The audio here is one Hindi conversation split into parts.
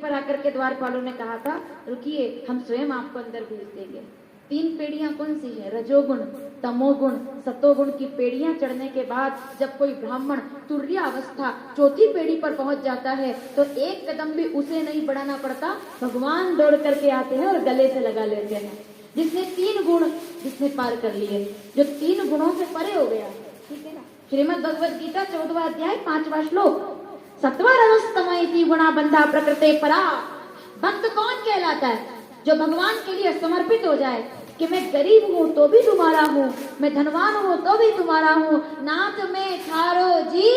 पर आकर के द्वारपालों ने कहा था, रुकिए, हम स्वयं आपको अंदर भेज देंगे। 3 पेड़ियां कौन सी है? रजोगुण, तमोगुण, सतोगुण की पेड़ियां चढ़ने के बाद जब कोई ब्राह्मण तुर्य अवस्था 4थी पेड़ी पर पहुंच जाता है तो एक कदम भी उसे नहीं बढ़ाना पड़ता, भगवान दौड़ करके आते हैं और गले से लगा लेते हैं। जिसने 3 गुण जिसने पार कर लिए, जो 3 गुणों से परे हो गया, ठीक है ना। श्रीमद् भगवद गीता 14वां अध्याय 5वां श्लोक, सत्वरजस्तमयति गुणा बंधा प्रकृते परा। भक्त कौन कहलाता है? जो भगवान के लिए समर्पित हो जाए कि मैं गरीब हूँ तो भी तुम्हारा हूँ, मैं धनवान हूँ तो भी तुम्हारा हूँ, नाथ में थारो जी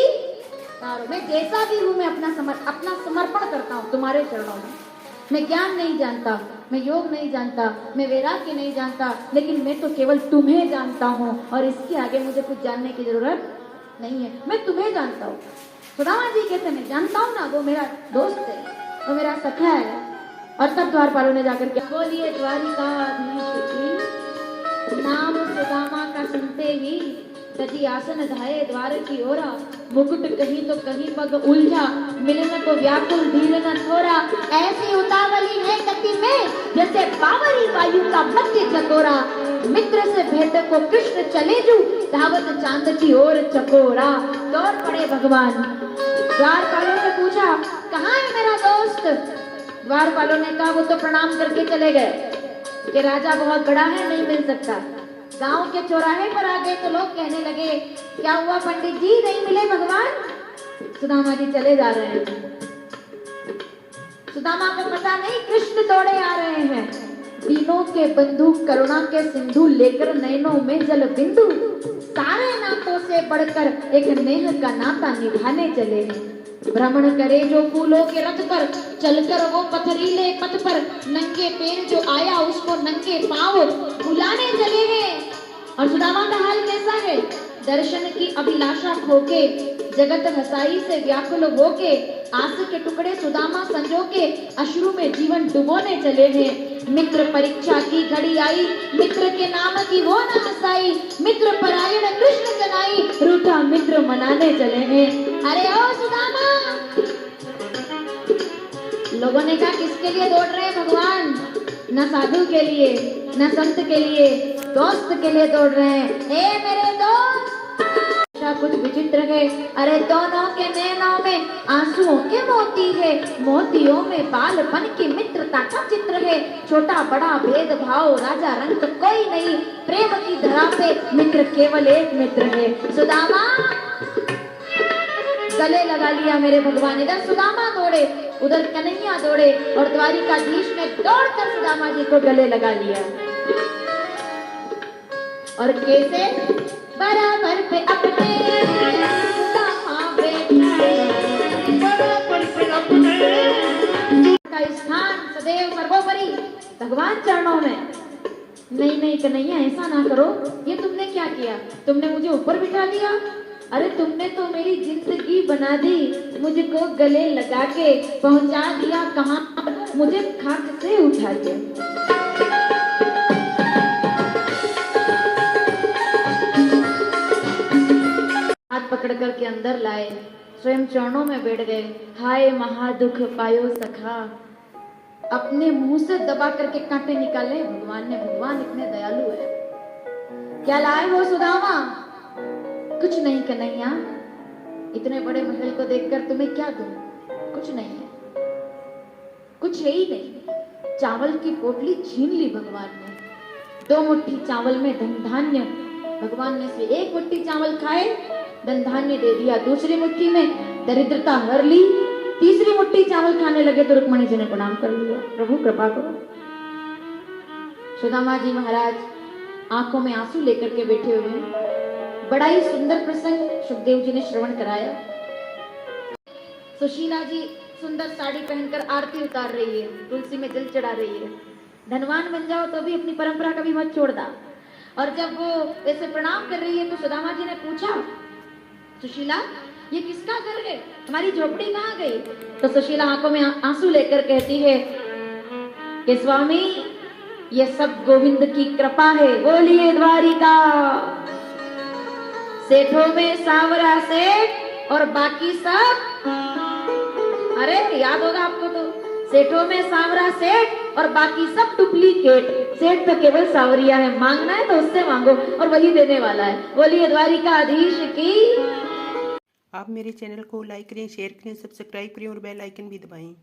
तारो, मैं जैसा भी हूँ मैं अपना समर्पण करता हूँ तुम्हारे चरणों में। मैं ज्ञान नहीं जानता, मैं योग नहीं जानता, मैं वैराग्य नहीं जानता, लेकिन मैं तो केवल तुम्हें जानता हूँ और इसके आगे मुझे कुछ जानने की जरूरत नहीं है, मैं तुम्हें जानता हूँ। सुदामा जी कहते मैं जानता हूँ ना, वो मेरा दोस्त है, वो मेरा सखा है। और तब द्वारपालों ने जाकर के बोलिए द्वारिकाधीश की, नाम सुदामा का सुनते ही सजी आसन धाये द्वार की ओरा, मुकुट कहीं तो कहीं पग उलझा, मिलन को व्याकुल धीर न थोरा, ऐसी उतावली है गति में जैसे बावरी वायु का मध्य चकोरा, मित्र से भेद को कृष्ण चले जू, धावत चांद की ओर चकोरा। दौड़ पड़े भगवान। द्वारपालों ने पूछा, कहाँ है मेरा दोस्त? द्वारपालों ने कहा, वो तो प्रणाम करके चले गए कि राजा बहुत बड़ा है, नहीं मिल सकता। गांव के चौराहे पर आ गए तो लोग कहने लगे, क्या हुआ पंडित जी, नहीं मिले भगवान? सुदामा जी चले जा रहे हैं। सुदामा को पता नहीं कृष्ण दौड़े आ रहे हैं, दीनों के बंधु, करुणा के सिंधु, लेकर नैनों में जल बिंदु, सारे नातों से बढ़कर एक नेह का नाता निभाने चले हैं। भ्रमण करे जो फूलों के रथ पर, चलकर वो पथरीले पथ पर, नंगे पैर जो आया उसको नंगे पांव बुलाने चले हैं। और सुदामा का हाल कैसा है? दर्शन की अभिलाषा खोके, जगत हसाई से व्याकुल होके, आस के टुकड़े सुदामा संजो के, अश्रु में जीवन डुबोने चले हैं। मित्र परीक्षा की घड़ी आई, मित्र के नाम की वो न हसाई, मित्र परायण कृष्ण जनाई, रूठा मित्र मनाने चले हैं। अरे ओ सुदामा! लोगों ने कहा, किसके लिए दौड़ रहे हैं भगवान? न साधु के लिए, न संत के लिए, दोस्त के लिए दौड़ रहे हैं। ए मेरे दोस्त, कुछ विचित्र है। अरे दोनों के नैनों में आंसुओं के मोती है, मोतियों में बालपन की मित्रता का चित्र है। छोटा बड़ा भेदभाव, राजा रंग कोई नहीं, प्रेम की धरा पे मित्र केवल एक मित्र है। सुदामा! गले लगा लिया मेरे भगवान। इधर सुदामा दौड़े, उधर कन्हैया दौड़े, और द्वारिकाधीश ने दौड़कर सुदामा जी को गले लगा लिया। और कैसे? बराबर पे अपने का स्थान सदैव सर्वोपरि भगवान चरणों में। नहीं नहीं कन्हैया, ऐसा ना करो, ये तुमने क्या किया? तुमने मुझे ऊपर बिठा दिया। अरे तुमने तो मेरी जिंदगी बना दी, मुझको गले लगा के पहुंचा दिया कहाँ? मुझे खाक से उठा दिया। हाथ पकड़ कर के अंदर लाए, स्वयं चरणों में बैठ गए। हाय महादुख पायो सखा, अपने मुंह से दबा करके कांटे निकाले भगवान ने। भगवान इतने दयालु है। क्या लाए हो सुदामा? कुछ नहीं कन्हैया, इतने बड़े महल को देखकर तुम्हें क्या दूं? कुछ नहीं है, कुछ है ही नहीं। चावल की पोटली छीन ली भगवान ने। 2 मुट्ठी चावल में धन धान्य, भगवान ने से 1 मुट्ठी चावल खाए, धन धान्य दे दिया। दूसरी मुट्ठी में दरिद्रता हर ली, तीसरी मुट्ठी चावल खाने लगे तो रुक्मणी जी ने प्रणाम कर लिया, प्रभु कृपा करो। सुदामा जी महाराज आंखों में आंसू लेकर के बैठे हुए। बड़ा ही सुंदर प्रसंग सुखदेव जी ने श्रवण कराया। सुशीला जी सुंदर साड़ी पहनकर आरती उतार रही है, तुलसी में जल चढ़ा रही है। धनवान बन जाओ तो भी अपनी परंपरा कभी मत छोड़ना। और जब वो ऐसे प्रणाम कर रही है तो सुदामा जी ने पूछा, सुशीला ये किसका घर है? हमारी झोपड़ी कहाँ गई? तो सुशीला आंखों में आंसू लेकर कहती है कि स्वामी ये सब गोविंद की कृपा है। बोलिए द्वारिका। सेठों में सांवरा सेठ और बाकी सब, अरे याद होगा आपको तो, सेठों में सांवरा सेठ और बाकी सब डुप्लीकेट। सेठ तो केवल सांवरिया है, मांगना है तो उससे मांगो और वही देने वाला है। बोलिए द्वारिकाधीश की। आप मेरे चैनल को लाइक करें, शेयर करें, सब्सक्राइब करें और बेल आइकन भी दबाएं।